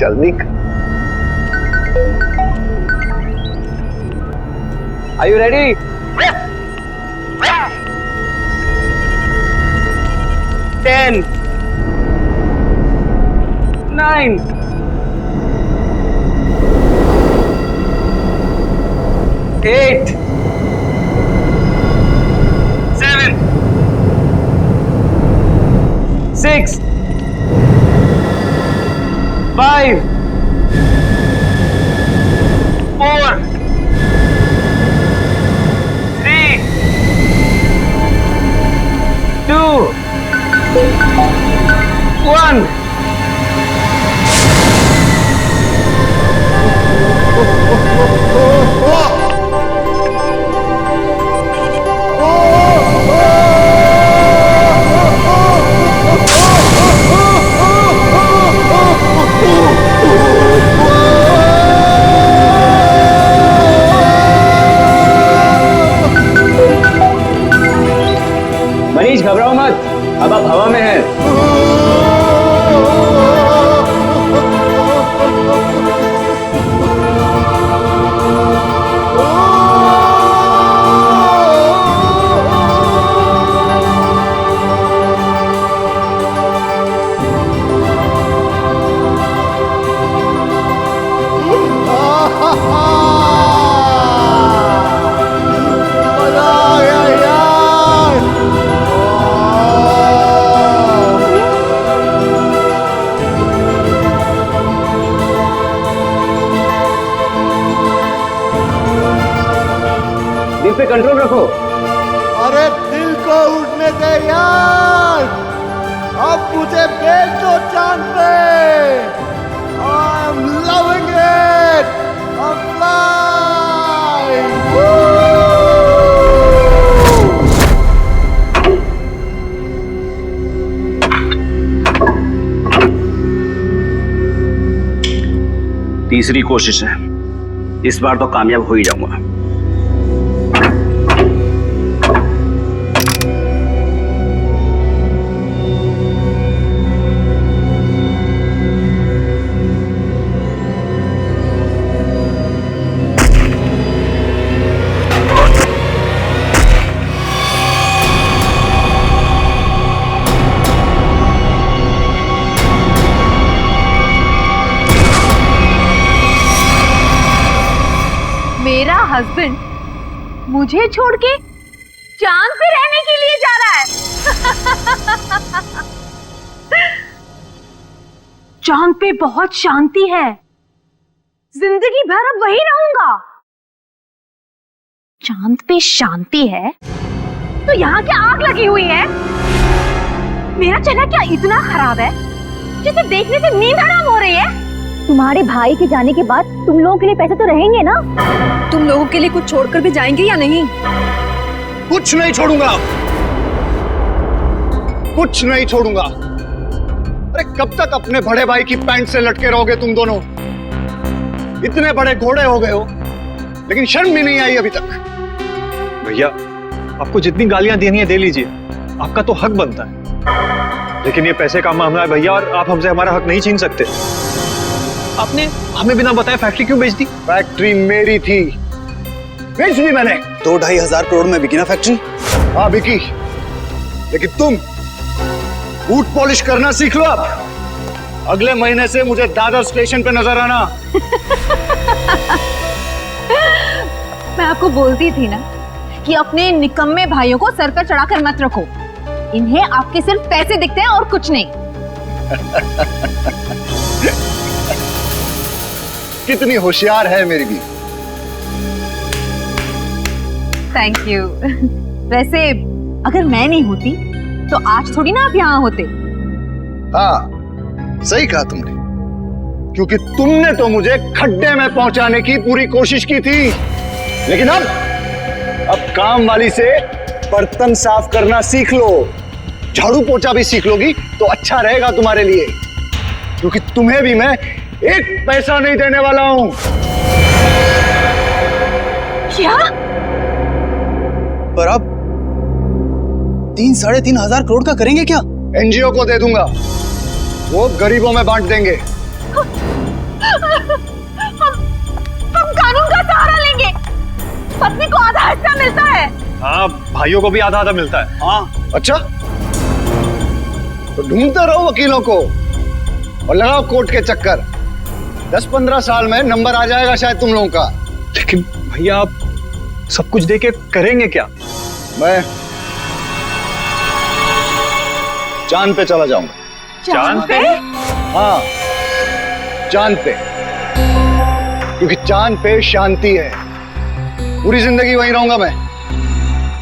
चल निक। Are you ready? 10, 9, 8, 7, 6, 5, 4, 3, 2, 1. Manish घबराओ मत, अब आप हवा में हैं। दिल पे कंट्रोल रखो। अरे दिल को उड़ने दे यार, अब मुझे भेज दो चांद पे। I'm loving it, I'm flying. तीसरी कोशिश है, इस बार तो कामयाब हो ही जाऊंगा। मेरा हस्बैंड मुझे छोड़ के चांद पे रहने के लिए जा रहा है। चांद पे बहुत शांति है, जिंदगी भर अब वही रहूंगा। चांद पे शांति है तो यहाँ क्या आग लगी हुई है? मेरा चेहरा क्या इतना खराब है जिसे देखने से नींद हराम हो रही है? तुम्हारे भाई के जाने के बाद तुम लोगों के लिए पैसे तो रहेंगे ना? तुम लोगों के लिए कुछ छोड़कर भी जाएंगे या नहीं? कुछ नहीं छोड़ूंगा, कुछ नहीं छोड़ूंगा। अरे कब तक अपने बड़े भाई की पैंट से लटके रहोगे तुम दोनों? इतने बड़े घोड़े हो गए हो लेकिन शर्म भी नहीं आई अभी तक। भैया, आपको जितनी गालियां देनी है दे लीजिए, आपका तो हक बनता है। लेकिन ये पैसे का मामला है भैया, और आप हमसे हमारा हक नहीं छीन सकते। आपने हमें बिना बताए फैक्ट्री क्यों बेच दी? फैक्ट्री मेरी थी, बेच दी मैंने। 2-2.5 हजार करोड़ में बिकी ना फैक्ट्री? हाँ बिकी, लेकिन तुम बूट पॉलिश करना सीख लो अब। अगले महीने से मुझे दादर स्टेशन पे नजर आना। मैं आपको बोलती थी ना कि अपने निकम्मे भाइयों को सर पर चढ़ाकर मत रखो। इन्हें आपके सिर्फ पैसे दिखते हैं और कुछ नहीं। कितनी होशियार है मेरी भी। Thank you. वैसे अगर मैं नहीं होती तो आज थोड़ी ना आप यहाँ होते। हाँ सही कहा तुमने, क्योंकि तुमने तो मुझे खड्डे में पहुंचाने की पूरी कोशिश की थी। लेकिन अब काम वाली से बर्तन साफ करना सीख लो, झाड़ू पोछा भी सीख लोगी तो अच्छा रहेगा तुम्हारे लिए, क्योंकि तुम्हें भी मैं एक पैसा नहीं देने वाला हूं। क्या? पर आप 3-3.5 हजार करोड़ का करेंगे क्या? एनजीओ को दे दूंगा, वो गरीबों में बांट देंगे। हम कानून का सहारा लेंगे। पत्नी को आधा हिस्सा मिलता है। हाँ, भाइयों को भी आधा आधा मिलता है। हाँ, अच्छा, तो ढूंढते रहो वकीलों को और लगाओ कोर्ट के चक्कर। 10-15 साल में नंबर आ जाएगा शायद तुम लोगों का। लेकिन भैया आप सब कुछ दे के करेंगे क्या? मैं चांद पे चला जाऊंगा। चांद पे? हाँ, चांद पे, क्योंकि चांद पे शांति है। पूरी जिंदगी वहीं रहूंगा मैं।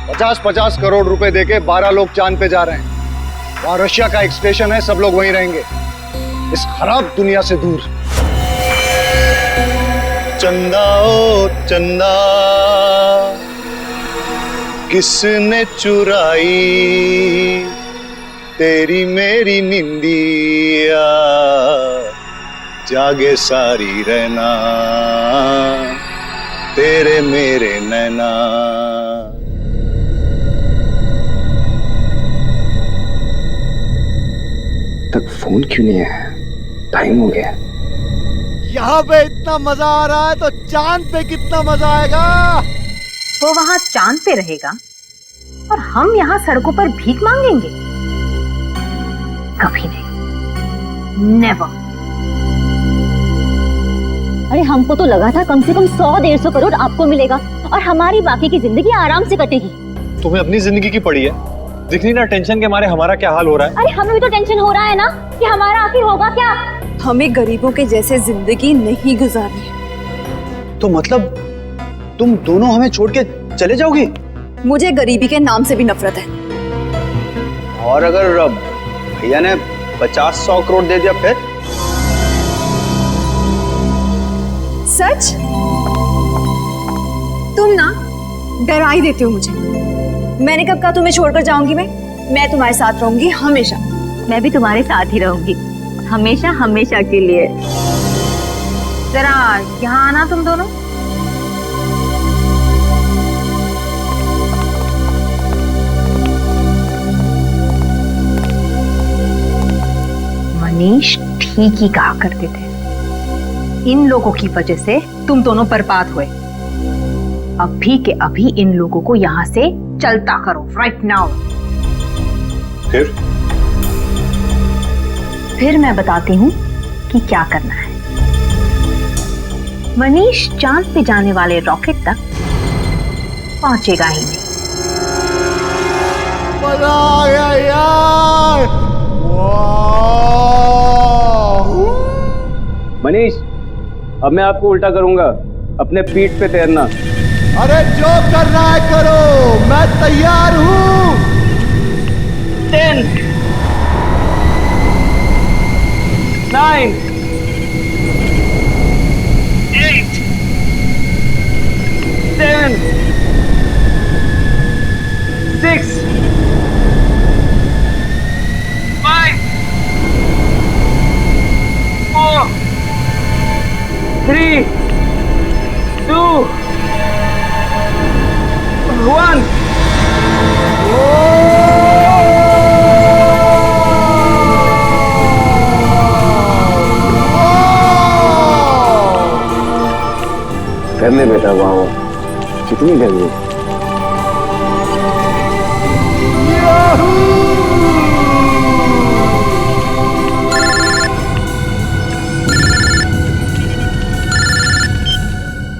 50-50 करोड़ रुपए देके 12 लोग चांद पे जा रहे हैं। वहां रशिया का एक स्टेशन है, सब लोग वहीं रहेंगे, इस खराब दुनिया से दूर। चंदा ओ चंदा, किसने चुराई तेरी मेरी निंदिया, जागे सारी रहना तेरे मेरे नैना। तक फोन क्यों नहीं आया? टाइम हो गया। यहाँ पे इतना मजा आ रहा है तो चांद पे कितना मजा आएगा। वो वहां चांद पे रहेगा और हम यहाँ सड़कों पर भीख मांगेंगे? कभी नहीं, नेवर। अरे हमको तो लगा था कम से कम 100-150 करोड़ आपको मिलेगा और हमारी बाकी की जिंदगी आराम से कटेगी। तुम्हें अपनी जिंदगी की पड़ी है, दिख नहीं ना टेंशन के मारे हमारा क्या हाल हो रहा है। अरे हमें भी तो टेंशन हो रहा है ना कि हमारा आखिर होगा क्या। हमें गरीबों के जैसे जिंदगी नहीं गुजारनी है। तो मतलब तुम दोनों हमें छोड़ के चले जाओगी? मुझे गरीबी के नाम से भी नफरत है। और अगर भैया ने 50-100 करोड़ दे दिया फिर? सच? तुम ना डरा ही देते हो मुझे। मैंने कब कहा तुम्हें छोड़कर जाऊंगी? मैं तुम्हारे साथ रहूंगी हमेशा। मैं भी तुम्हारे साथ ही रहूंगी, हमेशा हमेशा के लिए। जरा यहाँ आना तुम दोनों। मनीष ठीक ही कहा करते थे, इन लोगों की वजह से तुम दोनों बर्बाद हुए। अभी के अभी इन लोगों को यहाँ से चलता करो, राइट नाउ। फिर मैं बताती हूँ कि क्या करना है। मनीष चांद पे जाने वाले रॉकेट तक पहुंचेगा ही नहीं। मजा आ गया यार। मनीष, अब मैं आपको उल्टा करूंगा, अपने पीठ पे तैरना। अरे जो करना है करो, मैं तैयार हूँ। 10 9 8 7 6 5 4 3 2 1। कर ले बेटा, वाह कितनी गर्मी।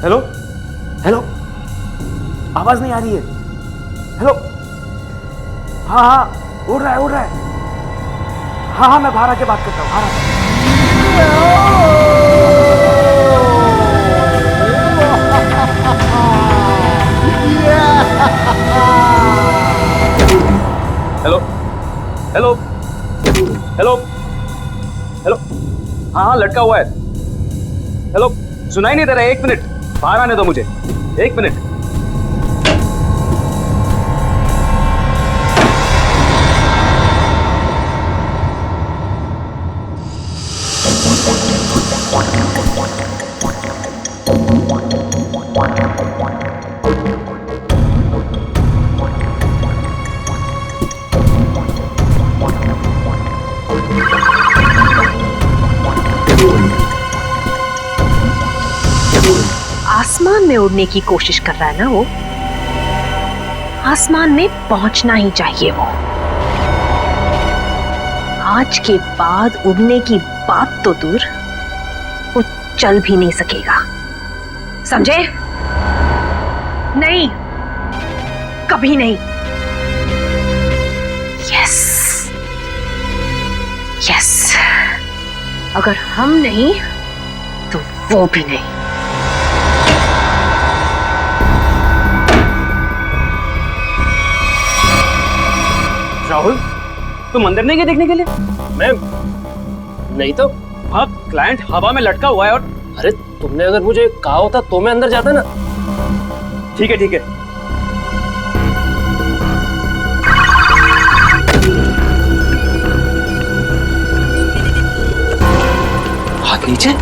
हेलो हेलो, आवाज नहीं आ रही है। हेलो, हाँ हाँ, उड़ रहा है। हाँ हाँ, मैं बाहर आके बात करता हूँ। हेलो हेलो हेलो हेलो, हाँ हाँ, लटका हुआ है। हेलो, सुनाई नहीं दे रहा है। 1 मिनट, बाहर आने दो मुझे, 1 मिनट। में उड़ने की कोशिश कर रहा है ना, वो आसमान में पहुंचना ही चाहिए। वो आज के बाद उड़ने की बात तो दूर, वो चल भी नहीं सकेगा, समझे? नहीं, कभी नहीं। यस यस, अगर हम नहीं तो वो भी नहीं। राहुल, तुम अंदर नहीं गए देखने के लिए? मैं नहीं तो। हाँ, क्लाइंट हवा में लटका हुआ है। और अरे तुमने अगर मुझे कहा होता तो मैं अंदर जाता ना। ठीक है ठीक है। हाथ नीचे।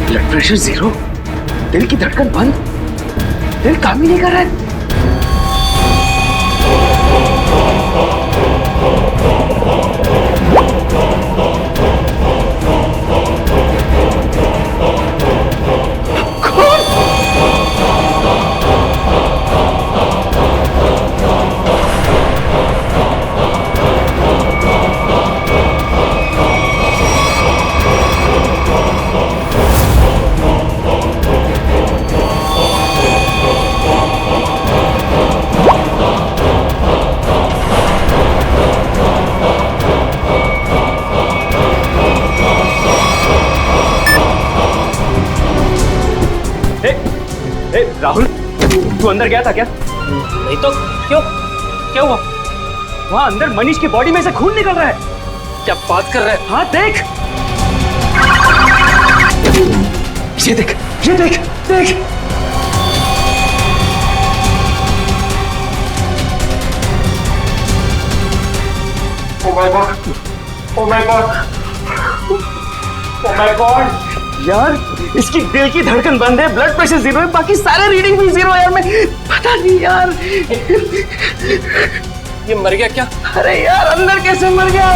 ब्लड प्रेशर 0, दिल की धड़कन बंद, दिल काम ही नहीं कर रहा है। राहुल, तू अंदर गया था क्या? नहीं तो। क्यों? क्या हुआ? वहां अंदर मनीष की बॉडी में से खून निकल रहा है। क्या बात कर रहा है? हाँ देख, ये देख, ये देख देख। Oh my God! Oh my God! Oh my God! यार, इसकी दिल की धड़कन बंद है, ब्लड प्रेशर 0 है, बाकी सारे रीडिंग भी 0 है। यार मैं पता नहीं यार। ये मर गया क्या? अरे यार, अंदर कैसे मर गया?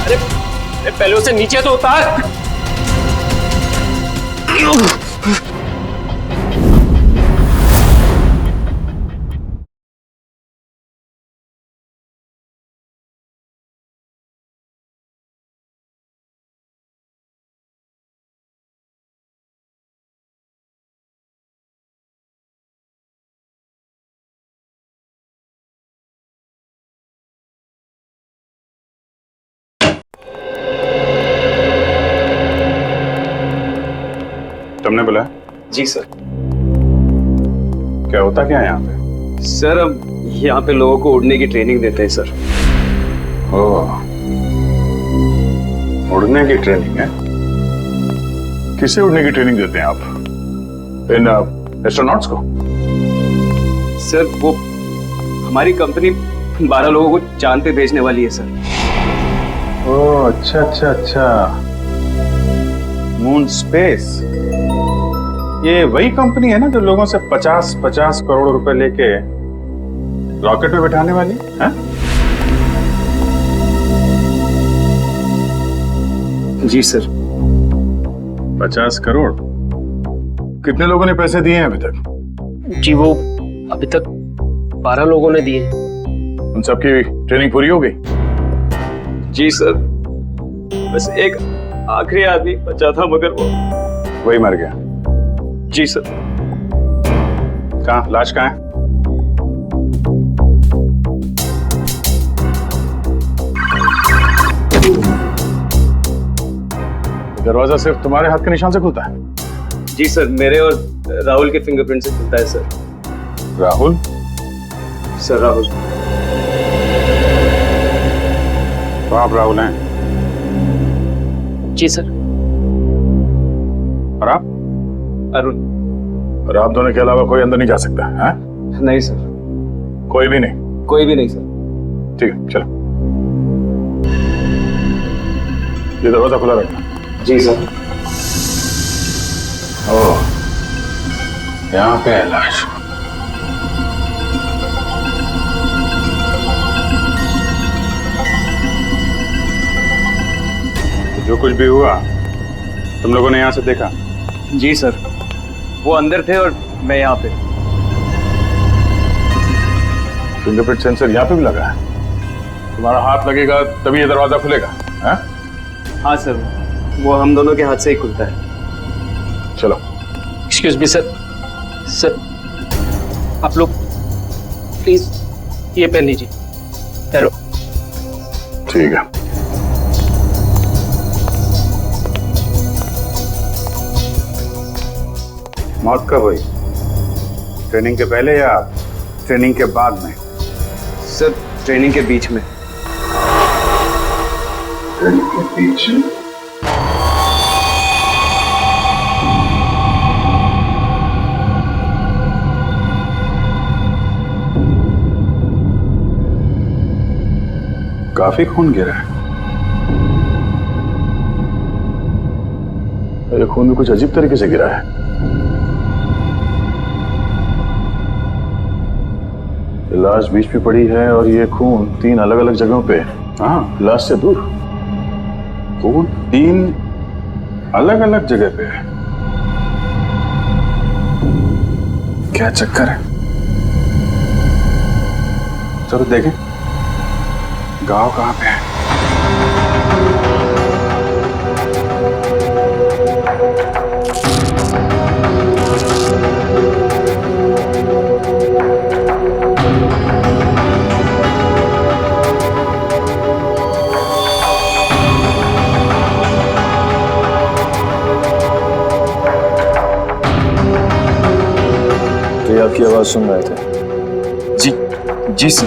अरे पहले उसे नीचे तो उतार। तुमने बोला? जी सर। क्या होता क्या है यहाँ पे? सर, अब यहाँ पे लोगों को उड़ने की ट्रेनिंग देते हैं सर। ओह, उड़ने की ट्रेनिंग है? किसे उड़ने की ट्रेनिंग देते हैं आप? इन एस्ट्रोनॉट्स को? सर, वो हमारी कंपनी 12 लोगों को चांद पे भेजने वाली है सर। ओह, अच्छा अच्छा अच्छा, मून स्पेस। ये वही कंपनी है ना जो लोगों से 50-50 करोड़ रुपए लेके रॉकेट में बैठाने वाली है? जी सर। 50 करोड़? कितने लोगों ने पैसे दिए हैं अभी तक? जी वो अभी तक 12 लोगों ने दिए। उन सबकी ट्रेनिंग पूरी हो गई? जी सर, बस एक आखिरी आदमी बचा था, मगर वो वही मर गया। जी सर। कहाँ, लाश कहाँ है? दरवाजा सिर्फ तुम्हारे हाथ के निशान से खुलता है? जी सर, मेरे और राहुल के फिंगरप्रिंट से खुलता है सर। राहुल? सर राहुल। तो आप राहुल हैं? जी सर। और आप? अरुण। और आप दोनों के अलावा कोई अंदर नहीं जा सकता है? नहीं सर। कोई भी नहीं? कोई भी नहीं सर। ठीक है, चलो। ये दरवाजा खुला रखना। जी सर। ओह, यहाँ पे है लाश। जो कुछ भी हुआ तुम लोगों ने यहाँ से देखा? जी सर, वो अंदर थे और मैं यहाँ पे। फिंगरप्रिंट सेंसर यहाँ पे भी लगा है। तुम्हारा हाथ लगेगा तभी ये दरवाजा खुलेगा। हाँ? हाँ सर, वो हम दोनों के हाथ से ही खुलता है। चलो। Excuse me sir. सर आप लोग प्लीज ये पहन लीजिए। हेलो। ठीक है। मौत कब हुई? ट्रेनिंग के पहले या ट्रेनिंग के बाद में? सर ट्रेनिंग के बीच में। ट्रेनिंग के बीच में? काफी खून गिरा है। ये खून भी कुछ अजीब तरीके से गिरा है। लाश बीच पे पड़ी है और ये खून 3 अलग अलग जगहों पे। हाँ, लाश से दूर खून 3 अलग अलग जगह पे है। क्या चक्कर है? चलो देखें गांव कहाँ पे है। आपकी आवाज सुन रहे थे। जी सर।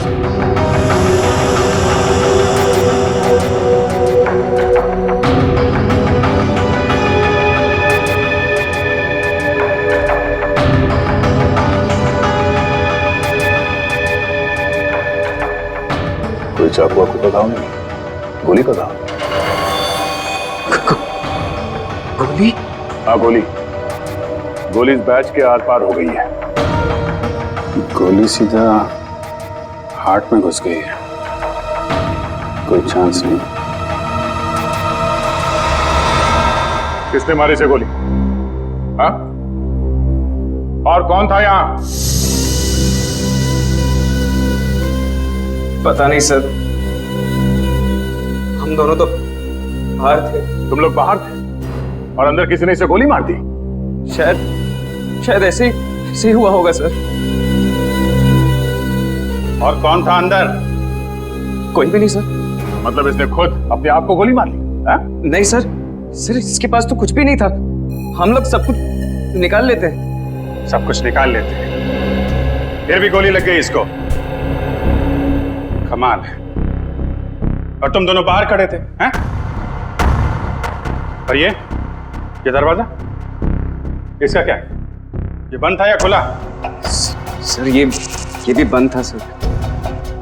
कोई चाकू वाकू का घाव नहीं? गोली का घाव? गोली? हाँ गोली। गोली इस बैच के आर पार हो गई है। गोली सीधा हार्ट में घुस गई है। कोई चांस नहीं। किसने मारी से गोली? हाँ? और कौन था यहाँ? पता नहीं सर, हम दोनों तो बाहर थे। तुम लोग बाहर थे और अंदर किसी ने इसे गोली मार दी? शायद ऐसे ही हुआ होगा सर। और कौन था अंदर? कोई भी नहीं सर। मतलब इसने खुद अपने आप को गोली मार ली? नहीं सर, इसके पास तो कुछ भी नहीं था। हम लोग सब कुछ निकाल लेते हैं। सब कुछ निकाल लेते हैं, फिर भी गोली लग गई इसको। कमाल है। और तुम दोनों बाहर खड़े थे, हैं? और ये दरवाजा इसका क्या है? ये बंद था या खुला? सर ये भी बंद था सर।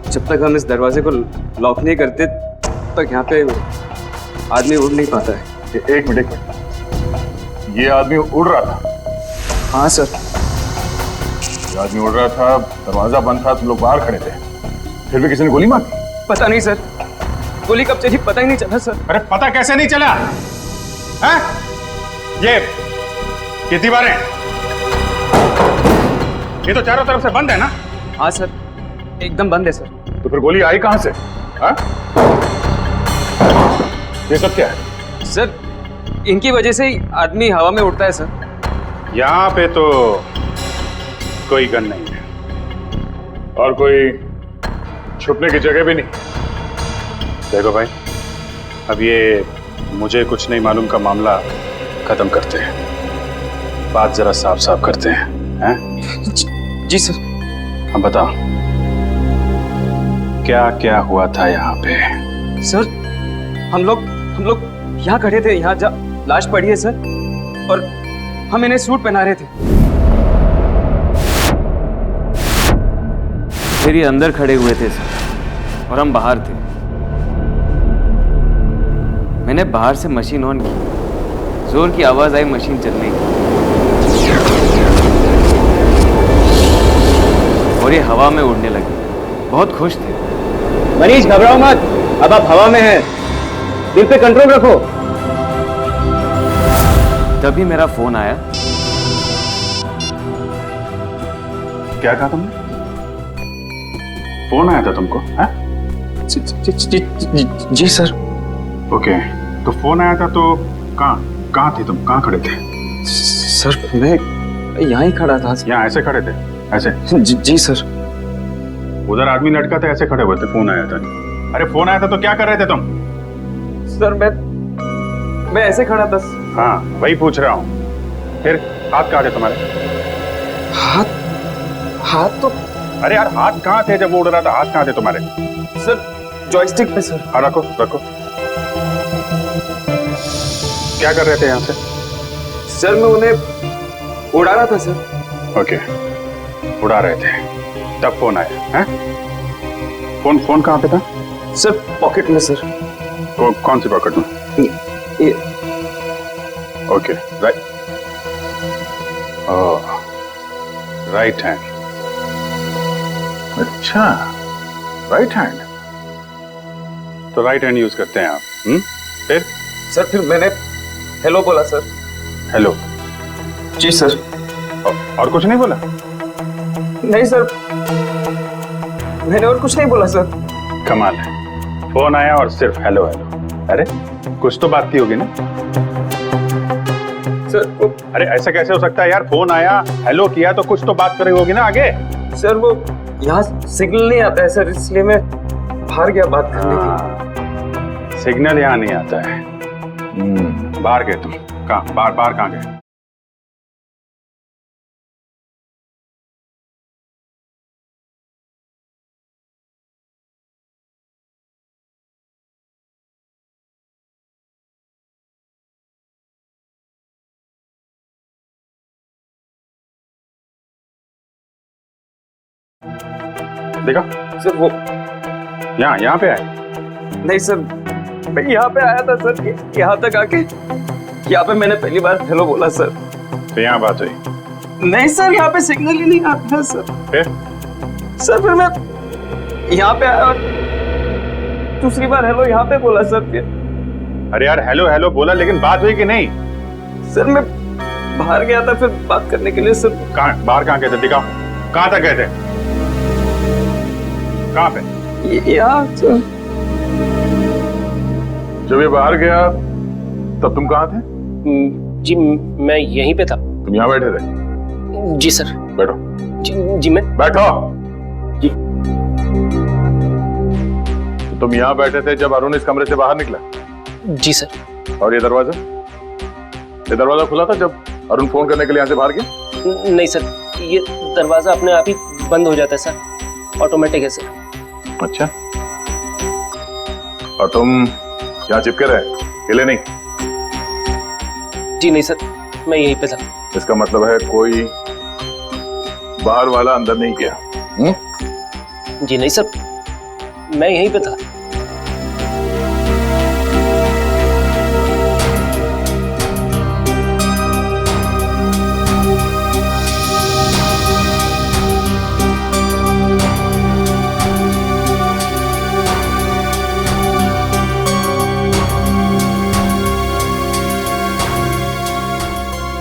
जब तक हम इस दरवाजे को लॉक नहीं करते तब तक यहाँ पे आदमी उड़ नहीं पाता है। एक मिनट। ये आदमी उड़ रहा था? हाँ सर। ये आदमी उड़ रहा था, दरवाजा बंद था, तुम लोग बाहर खड़े थे, फिर भी किसी ने गोली मार दी? पता नहीं सर, गोली कब चली पता ही नहीं चला सर। अरे पता कैसे नहीं चला? हैं? ये दीवारें, ये तो चारों तरफ से बंद है ना? हाँ सर, एकदम बंद है सर। तो फिर गोली आई कहां से? हाँ? ये सब क्या है? सर इनकी वजह से ही आदमी हवा में उड़ता है सर। यहाँ पे तो कोई गन नहीं है और कोई छुपने की जगह भी नहीं। देखो भाई, अब ये मुझे कुछ नहीं मालूम का मामला खत्म करते हैं, बात जरा साफ साफ करते हैं। जी सर। अब बताओ क्या क्या हुआ था यहाँ पे? सर हम लोग यहाँ खड़े थे, यहाँ लाश पड़ी है सर, और हम इन्हें सूट पहना रहे थे। फिर ये अंदर खड़े हुए थे सर और हम बाहर थे। मैंने बाहर से मशीन ऑन की, जोर की आवाज आई मशीन चलने की, और ये हवा में उड़ने लगी। बहुत खुश थे। मनीष घबराओ मत, अब आप हवा में हैं, दिल पे कंट्रोल रखो। तभी मेरा फोन आया। क्या कहा तुमने? फोन आया था तुमको? जी सर। ओके, तो फोन आया था तो कहाँ थे तुम? कहाँ खड़े थे? सर मैं यहाँ ही खड़ा था। यहाँ ऐसे खड़े थे? ऐसे? जी सर। उधर आदमी लटका था, ऐसे खड़े हुए थे, फोन आया था। अरे फोन आया था तो क्या कर रहे थे तुम? सर मैं ऐसे खड़ा था। हाँ वही पूछ रहा हूँ। फिर हाथ कहाँ थे तुम्हारे? हाथ तो अरे यार हाथ कहाँ थे जब वो उड़ रहा था? हाथ कहाँ थे तुम्हारे? सर जॉयस्टिक पे सर। हाँ रखो रखो। क्या कर रहे थे यहाँ से? सर मैं उन्हें उड़ा रहा था सर। ओके, उड़ा रहे थे, तब फोन आया है? फोन कहाँ पे था? सर पॉकेट में सर। कौन सी पॉकेट में? ये ओके, राइट। Right hand. अच्छा, राइट हैंड। तो राइट हैंड यूज करते हैं आप? फिर? सर फिर मैंने हेलो बोला सर। हेलो? जी सर। और कुछ नहीं बोला? नहीं सर, मैंने और कुछ नहीं बोला सर। कमाल है, फोन आया और सिर्फ हेलो हेलो। अरे कुछ तो बात की होगी ना सर? अरे ऐसा कैसे हो सकता है यार? फोन आया, हेलो किया, तो कुछ तो बात करी होगी ना आगे। सर वो यहाँ सिग्नल नहीं आता है सर, इसलिए मैं बाहर गया बात करने के। सिग्नल यहाँ नहीं आता है। बाहर गए तुम? कहाँ बाहर कहाँ गए? देखा सर वो यहाँ पे आए? नहीं सर, मैं यहाँ पे आया था सर, यहाँ तक आके यहाँ पे मैंने पहली बार हेलो बोला सर। तो यहाँ बात हुई? नहीं सर, यहाँ पे सिग्नल ही नहीं आता है सर। फिर मैं यहाँ पे आया और दूसरी बार हेलो यहाँ पे बोला सर। फिर अरे यार हेलो हेलो बोला, लेकिन बात हुई कि नहीं? सर मैं बाहर गया था फिर बात करने के लिए सर। कहाँ बाहर? कहाँ गए थे? दिखाओ, कहाँ तक गए थे? कहाँ पे? यहाँ सर। जब ये बाहर गया तब तुम कहाँ थे? जी मैं यहीं पे था। तुम यहाँ बैठे थे? जी सर। बैठो। जी मैं बैठो। जी। तो तुम यहाँ बैठे थे जब अरुण इस कमरे से बाहर निकला? जी सर। और ये दरवाजा खुला था जब अरुण फोन करने के लिए यहाँ से बाहर गया? नहीं सर, ये दरवाजा अपने आप ही बंद हो जाता है सर, ऑटोमेटिक है सर। अच्छा, और तुम यहाँ चिपके रहे, हिले नहीं? जी नहीं सर, मैं यहीं पे था। इसका मतलब है कोई बाहर वाला अंदर नहीं गया? जी नहीं सर, मैं यहीं पे था।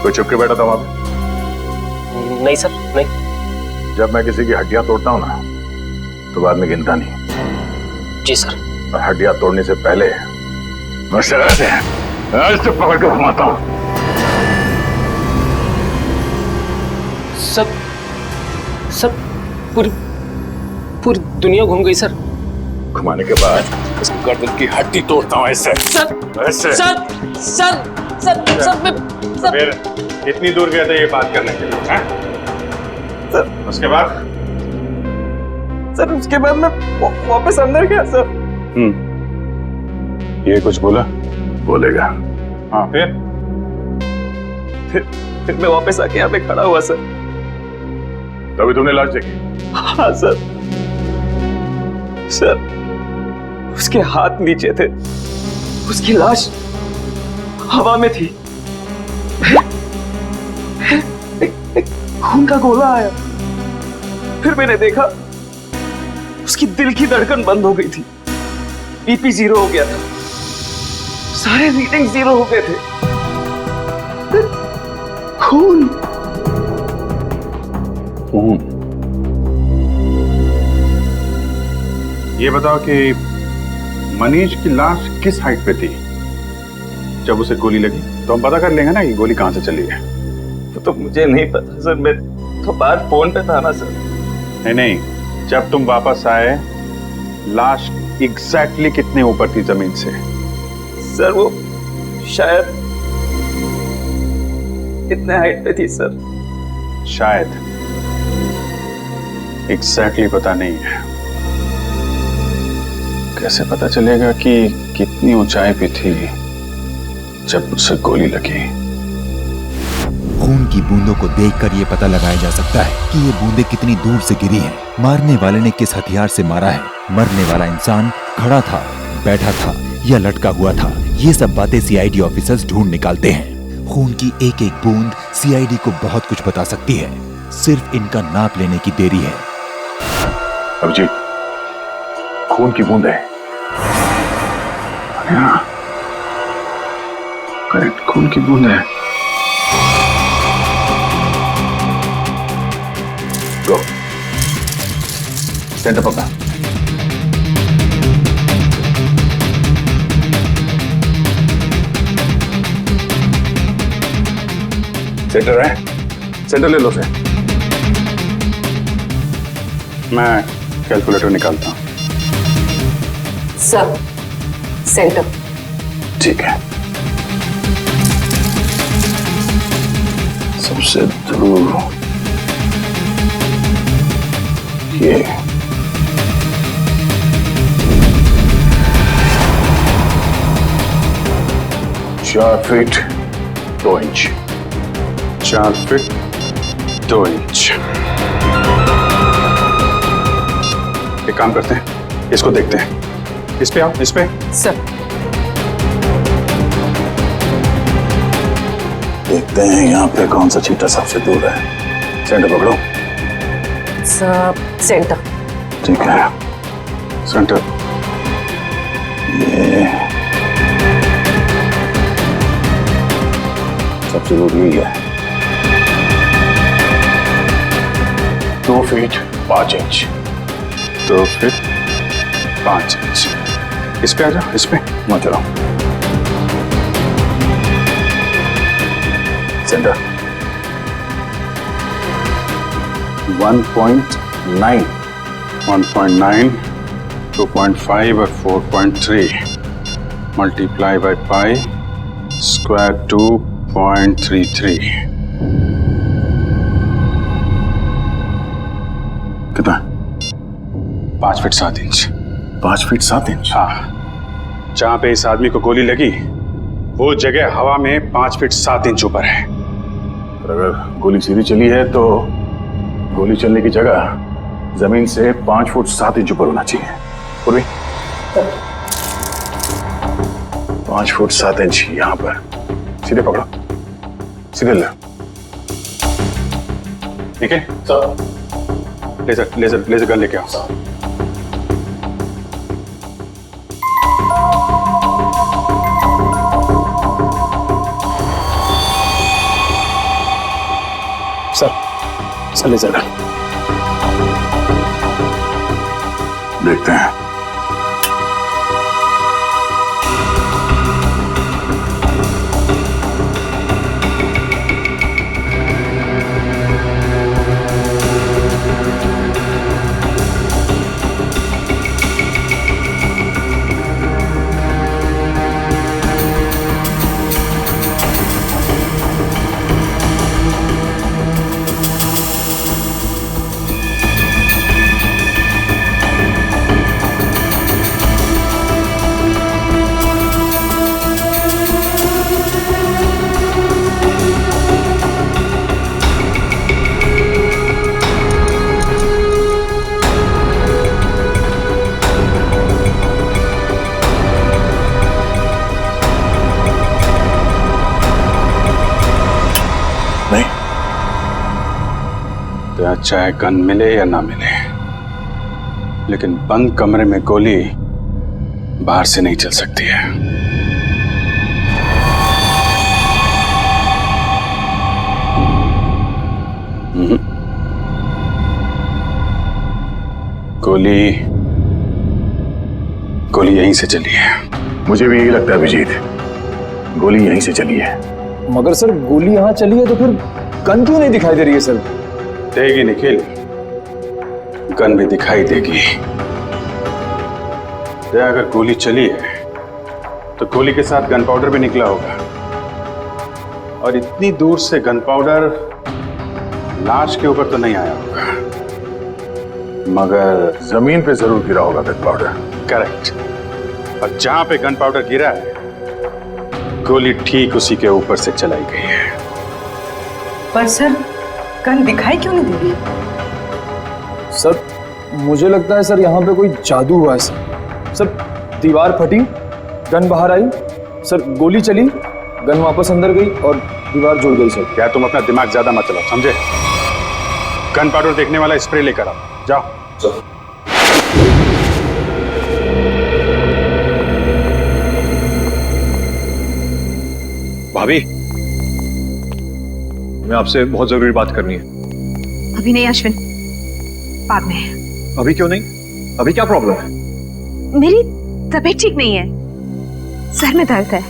कोई छुप के बैठा था वहां पे? नहीं सर, नहीं। जब मैं किसी की हड्डियां तोड़ता हूं ना तो बाद में गिनता नहीं। जी सर। और हड्डियां तोड़ने से पहले मैं शराब से ऐसे पकड़ के घुमाता हूं। सब पूरी दुनिया घूम गई सर। घुमाने के बाद उसकी गर्दन की हड्डी तोड़ता हूं ऐसे। ऐसे। सर मैं फिर कितनी दूर गए थे ये बात करने के लिए? हैं? उसके बाद? सर उसके बाद मैं वापस अंदर गया सर। ये कुछ बोला? बोलेगा। हाँ फिर मैं वापस आके यहाँ पे खड़ा हुआ सर। तभी तुमने लाश देखी? हाँ सर। उसके हाथ नीचे थे उसकी लाश हवा में थी। एक खून का गोला आया, फिर मैंने देखा उसकी दिल की धड़कन बंद हो गई थी, बीपी 0 हो गया था, सारे रीडिंग 0 हो गए थे। खून खून। ये बताओ कि मनीष की लाश किस हाइट पे थी जब उसे गोली लगी? तो हम पता कर लेंगे ना कि गोली कहां से चली है। तो मुझे नहीं पता सर, मैं तो बाहर फोन पे था ना सर। नहीं, जब तुम वापस आए लाश एग्जैक्टली कितने ऊपर थी जमीन से? सर वो शायद इतने हाइट पे थी सर। शायद, एग्जैक्टली पता नहीं है। कैसे पता चलेगा कि कितनी ऊंचाई पे थी जब उसे गोली लगी? खून की बूंदों को देखकर यह पता लगाया जा सकता है कि ये बूंदें कितनी दूर से गिरी हैं, मारने वाले ने किस हथियार से मारा है, मरने वाला इंसान खड़ा था, बैठा था या लटका हुआ था। ये सब बातें सीआईडी ऑफिसर्स ढूंढ निकालते हैं। खून की एक एक बूंद सीआईडी को बहुत कुछ बता सकती है, सिर्फ इनका नाप लेने की देरी है। अभिजीत, खून की बूंद है। करेक्ट, खून की बूंद है। गो, सेंटर पकड़ा। सेंटर है, सेंटर ले लो से। मैं कैलकुलेटर निकालता हूं। Sir, centre. ठीक है। सबसे दूर ये 4 फीट 2 इंच। 4 feet 2 inch. एक काम करते हैं, इसको देखते हैं। इस पे आओ, इस पे। सर। देखते हैं यहाँ पे कौन सा चीटा सबसे दूर है। सेंटर पकड़ो। Sir, centre. ठीक है, सेंटर। ये सबसे दूर यही है। 2 फीट 5 इंच। 2 feet 5 inch. इस पे आ जाओ, इस पे मत चलो। सेंटर 1.9, 1.9, 2.5 और 4.3 मल्टीप्लाई बाय पाई स्क्वायर 2.33। कितना? 5 फीट 7 इंच। 5 feet 7 inch. हाँ, जहां पे इस आदमी को गोली लगी वो जगह हवा में 5 फीट 7 इंच ऊपर है। और अगर गोली सीधी चली है तो गोली चलने की जगह जमीन से 5 फुट 7 इंच ऊपर होना चाहिए। पूर्वी 5 फुट 7 इंच यहां पर। सीधे पकड़ो, सीधे ले। ठीक है sir. Laser laser laser gun लेके आओ। सर, लेजर गन देखते हैं। तो चाहे गन मिले या ना मिले, लेकिन बंद कमरे में गोली बाहर से नहीं चल सकती है। गोली गोली यहीं से चली है। मुझे भी यही लगता है अभिजीत, गोली यहीं से चली है। मगर सर गोली यहाँ चली है तो फिर गन क्यों नहीं दिखाई दे रही है सर? देगी निखिल, गन भी दिखाई देगी। अगर गोली चली है तो गोली के साथ गन पाउडर भी निकला होगा, और इतनी दूर से गन पाउडर लाश के ऊपर तो नहीं आया होगा, मगर जमीन पे जरूर गिरा होगा गन पाउडर। करेक्ट। और जहां पे गन पाउडर गिरा है, गोली ठीक उसी के ऊपर से चलाई गई है। पर सर गन दिखाई क्यों नहीं दे रही? सर मुझे लगता है सर यहाँ पे कोई जादू हुआ है सर। दीवार फटी, गन बाहर आई, सर गोली चली, गन वापस अंदर गई और दीवार जुड़ गई सर। क्या तुम अपना दिमाग ज्यादा मत चलाओ, समझे? गन पाउडर देखने वाला स्प्रे लेकर आओ, जाओ। भाभी, मैं आपसे बहुत जरूरी बात करनी है। अभी नहीं अश्विन, बाद में। अभी क्यों नहीं? अभी क्या प्रॉब्लम है? मेरी तबीयत ठीक नहीं है, सर में दर्द है।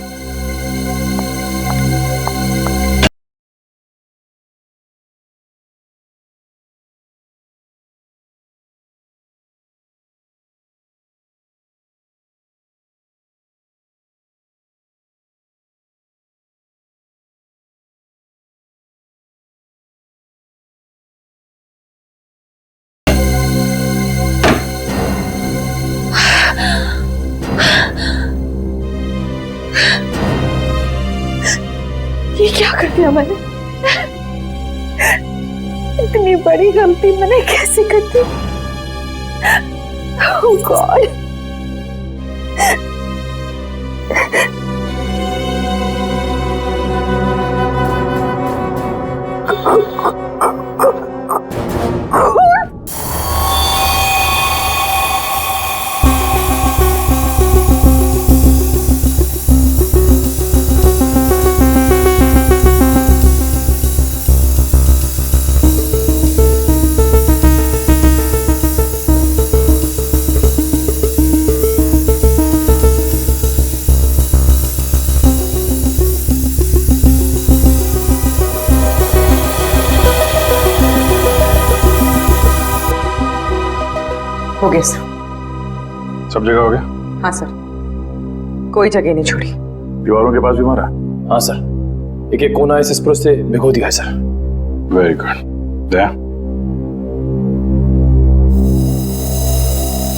ये क्या कर दिया मैंने? इतनी बड़ी गलती मैंने कैसे कर दी? Oh God! हो गया सर। सब जगह हो गया? हाँ सर, कोई जगह नहीं छोड़ी। दीवारों के पास भी मारा? हाँ सर, एक एक कोना इस स्प्रे से भिगो दिया है सर। Very good. दया,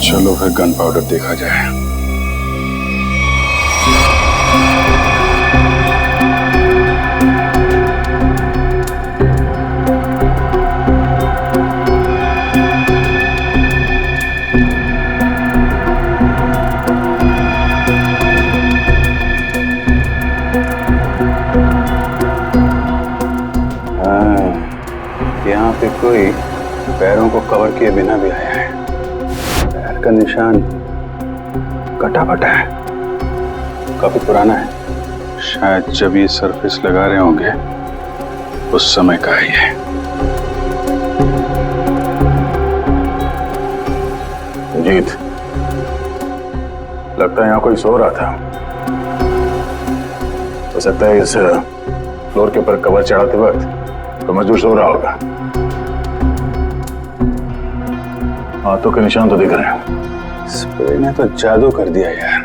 चलो फिर गन पाउडर देखा जाए। यहाँ पे कोई पैरों को कवर किए बिना भी आया है। पैर का निशान कटा फटा है, काफी पुराना है। शायद जब ये सरफेस लगा रहे होंगे उस समय का ही है। जीत, लगता है यहाँ कोई सो रहा था। हो सकता है इस फ्लोर के ऊपर कवर चढ़ाते वक्त तो मजदूर सो रहा होगा। हाथों के निशान तो दिख रहे हैं। स्प्रे ने तो जादू कर दिया यार।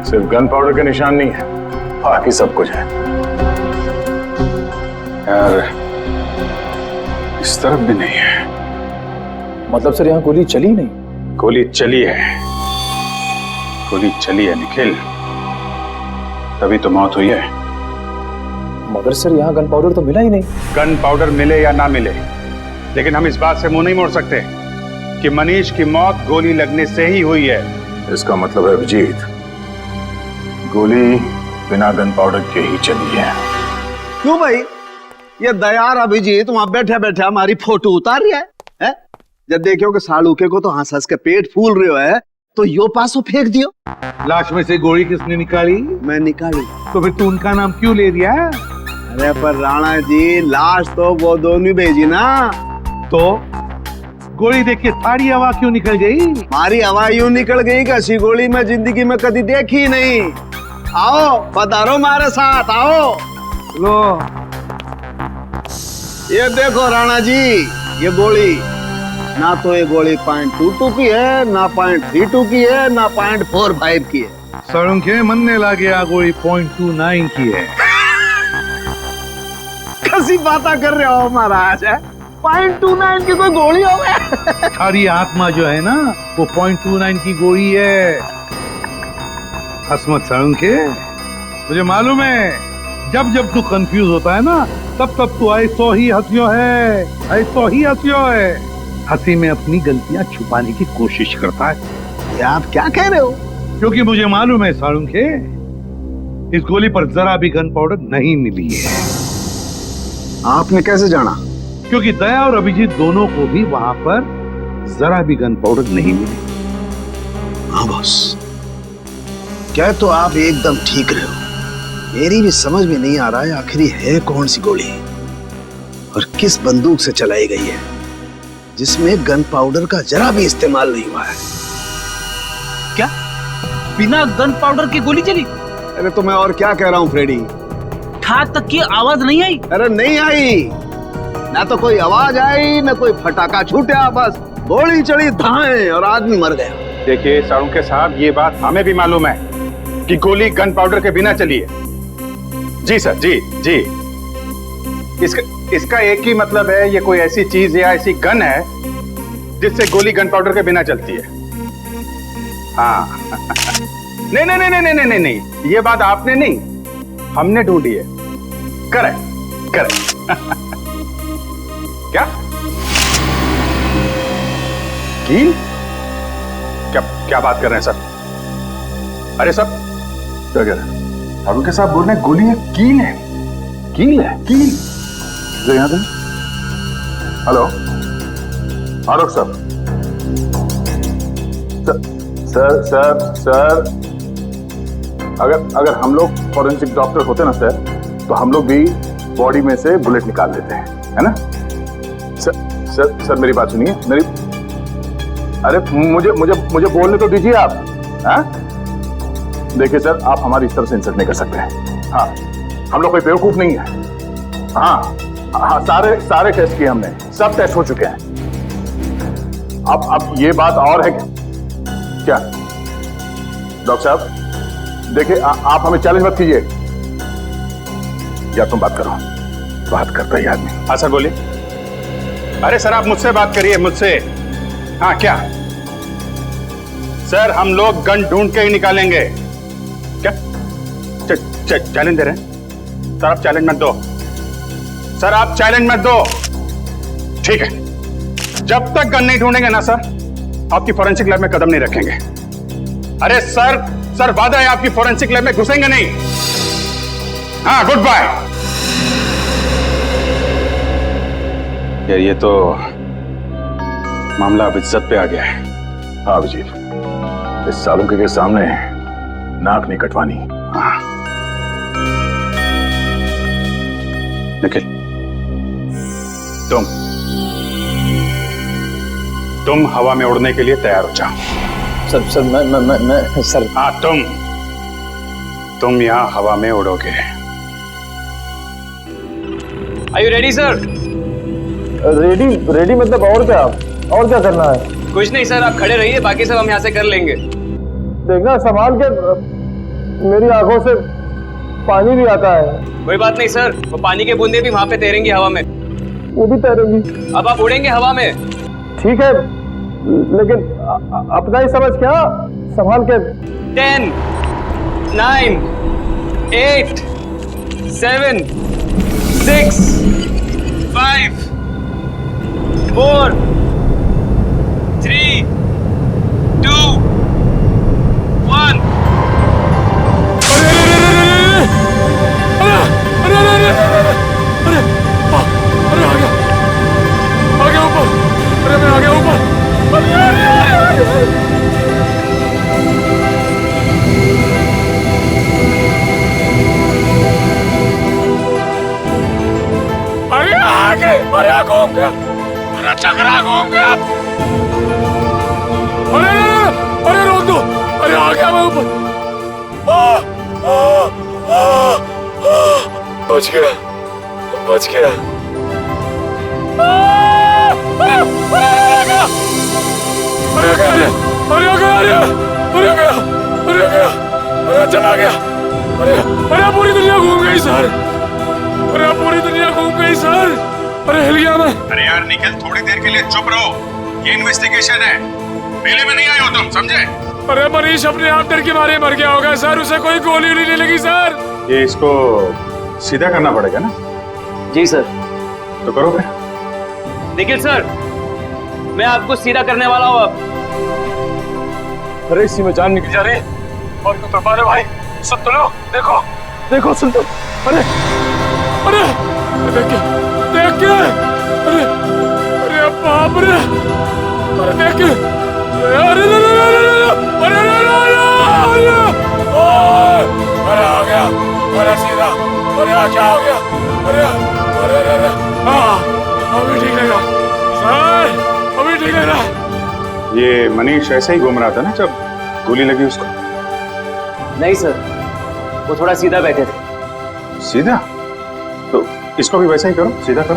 सिर्फ गन पाउडर के निशान नहीं है, बाकी सब कुछ है। यार इस तरफ भी नहीं है। मतलब सर यहाँ गोली चली नहीं? गोली चली है, गोली चली है निखिल, तभी तो मौत हुई है। मगर सर यहाँ गन पाउडर तो मिला ही नहीं। गन पाउडर मिले या ना मिले, लेकिन हम इस बात से मुंह नहीं मोड़ सकते कि मनीष की मौत गोली लगने से ही हुई है। इसका मतलब है अभिजीत, गोली बिना गन पाउडर के ही चली है। क्यों भाई? ये दयार अभिजीत वहां बैठे बैठे हमारी फोटो उतार रहा है? जब देखो कि सालूके को तो हंस हंस के पेट फूल रहे है तो यो पासो फेंक दियो। लाश में से गोली किसने निकाली? मैं निकाली। तो फिर तू उनका नाम क्यों ले दिया? अरे पर राणा जी, लाश तो वो दोनों भेजी ना। तो गोली देख के सारी हवा क्यों निकल गई? हमारी हवा यूं निकल गई कि ऐसी गोली मैं जिंदगी में कभी देखी नहीं। आओ पधारो हमारे साथ, आओ। लो ये देखो राणा जी, ये गोली ना तो ये गोली .22 की है, ना .32 की है, ना .45 की है। सड़ुंखे मनने लगे गोली .29 की है। कैसी बातें कर रहे हो महाराज? .29 की कोई गोली हो गया? थारी आत्मा जो है ना वो .29 की गोली है। हसमत सड़ुंखे, मुझे मालूम है जब जब तू कंफ्यूज होता है ना तब तब तू ऐसो ही हंसियो है, ऐसो ही हंसियो है। हंसी में अपनी गलतियां छुपाने की कोशिश करता है। ये आप क्या कह रहे हो? क्योंकि मुझे मालूम है साळुंखे, इस गोली पर जरा भी गन पाउडर नहीं मिली है। आपने कैसे जाना? क्योंकि दया और अभिजीत दोनों को भी वहां पर जरा भी गन पाउडर नहीं मिली। हाँ बॉस, क्या तो आप एकदम ठीक रहे हो। मेरी भी समझ में नहीं आ रहा है आखिर है कौन सी गोली और किस बंदूक से चलाई गई है जिसमें गन पाउडर का जरा भी इस्तेमाल नहीं हुआ है। क्या बिना गन पाउडर की गोली चली? अरे तो मैं और क्या कह रहा हूँ फ्रेडी? ठाक तक की आवाज नहीं आई? अरे नहीं आई, ना तो कोई आवाज आई ना कोई फटाका छूटा, बस गोली चली धाए और आदमी मर गया। देखिए साळुंखे साहब, ये बात हमें भी मालूम है कि गोली गन पाउडर के बिना चली है। जी सर, जी जी। इसका एक ही मतलब है, ये कोई ऐसी चीज या ऐसी गन है जिससे गोली गन पाउडर के बिना चलती है। हाँ नहीं नहीं नहीं नहीं नहीं नहीं, ये बात आपने नहीं, हमने ढूंढी है। Correct correct. क्या कील? क्या क्या बात कर रहे हैं सर? अरे सर क्या कह रहे हैं? साळुंखे साहब बोल रहे हैं गोली है, कील है। कील है? कील जो यहाँ पे। हेलो आलोक सर। सर सर सर, अगर हम लोग फॉरेंसिक डॉक्टर होते ना सर, तो हम लोग भी बॉडी में से बुलेट निकाल देते हैं, है ना? सर मेरी बात सुनिए, मेरी, अरे मुझे बोलने तो दीजिए आप। हाँ देखिए सर, आप हमारी इस तरह से इंसल्ट नहीं कर सकते हैं। हाँ हम लोग कोई बेवकूफ नहीं है। हाँ हाँ, सारे टेस्ट किए हमने, सब टेस्ट हो चुके हैं। अब ये बात और है क्या डॉक्टर साहब? देखिए आप हमें चैलेंज मत कीजिए, या तुम बात करो। बात करता ही आदमी। हाँ सर बोलिए। अरे सर आप मुझसे बात करिए, मुझसे। हाँ क्या सर, हम लोग गन ढूंढ के ही निकालेंगे। क्या चैलेंज दे रहे हैं? सर आप चैलेंज मत दो, सर आप चैलेंज मत दो। ठीक है, जब तक गन नहीं ढूंढेंगे ना सर, आपकी फोरेंसिक लैब में कदम नहीं रखेंगे। अरे सर वादा है आपकी फोरेंसिक लैब में घुसेंगे नहीं। हाँ गुड बाय। यार ये तो मामला अब इज्जत पे आ गया है। हाँ अभिजीत, इस साळुंखे के सामने नाक नहीं कटवानी। हाँ निखिल, तुम हवा में उड़ने के लिए तैयार हो जाओ। सर मैं सर। हाँ तुम यहाँ हवा में उड़ोगे। Are you ready, sir? Ready मतलब और क्या करना है? कुछ नहीं सर, आप खड़े रहिए, बाकी सब हम यहाँ से कर लेंगे। देखना संभाल के, मेरी आंखों से पानी भी आता है। कोई बात नहीं सर, वो पानी के बूंदे भी वहां पे तैरेंगी हवा में। वो भी तैरेंगी। अब आप उड़ेंगे हवा में। ठीक है, लेकिन अपना ही समझ क्या, संभाल के। 10, 9, 8, 7, 6, 5, 4, 3, 2, 1। चकरा घूम गया। अरे अरे रोक दो, अरे आ गया मैं ऊपर। बच गया, बच गया। अरे गया, अरे गया, अरे गया, अरे गया, अरे चला गया। अरे अरे पूरी दुनिया घूम गई सर, अरे पूरी दुनिया घूम गई सर। अरे हिल गया मैं। अरे यार निखिल, थोड़ी देर के लिए चुप रहो, ये इन्वेस्टिगेशन है, मेले में नहीं आए हो तुम, समझे? अरे मनीष अपने आप डर के मारे मर गया होगा सर, उसे कोई गोली नहीं लगी सर। ये इसको सीधा करना पड़ेगा ना? जी सर। तो करो फिर। निखिल सर, मैं आपको सीधा करने वाला हूँ अब। अरे इसी में जान निकल जा रही है। और तो तुम्हारे भाई सुन तो लो, देखो देखो सुन तो। अरे अरे देख के, देख के, अरे अरे बाप रे, अरे देख के, अरे अरे आ गया, अरे सीधा, अरे क्या हो गया? अरे अरे अरे अभी ठीक लगा सर, अभी ठीक लग रहा। ये मनीष ऐसे ही घूम रहा था ना जब गोली लगी उसको? नहीं सर, वो थोड़ा सीधा बैठे थे। सीधा? तो इसको भी वैसा ही करो, सीधा करो।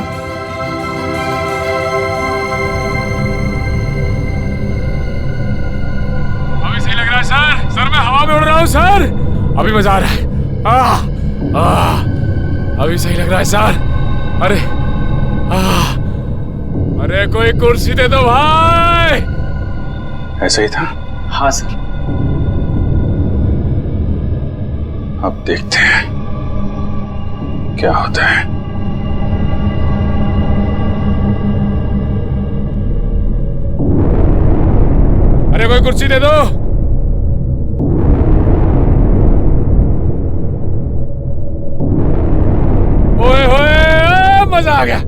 अभी सही लग रहा है सर, सर मैं हवा में उड़ रहा हूँ सर, अभी मजा आ रहा है। अभी सही लग रहा है सर। अरे अरे कोई कुर्सी दे दो भाई। ऐसा ही था? हाँ सर। अब देखते हैं क्या होता है। अरे कोई कुर्सी दे दो। ओए होए, मजा आ गया।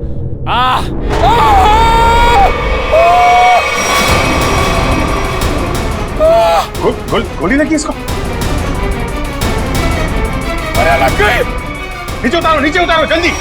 गोली लगी इसको? अरे लग गई। नीचे उतारो जल्दी।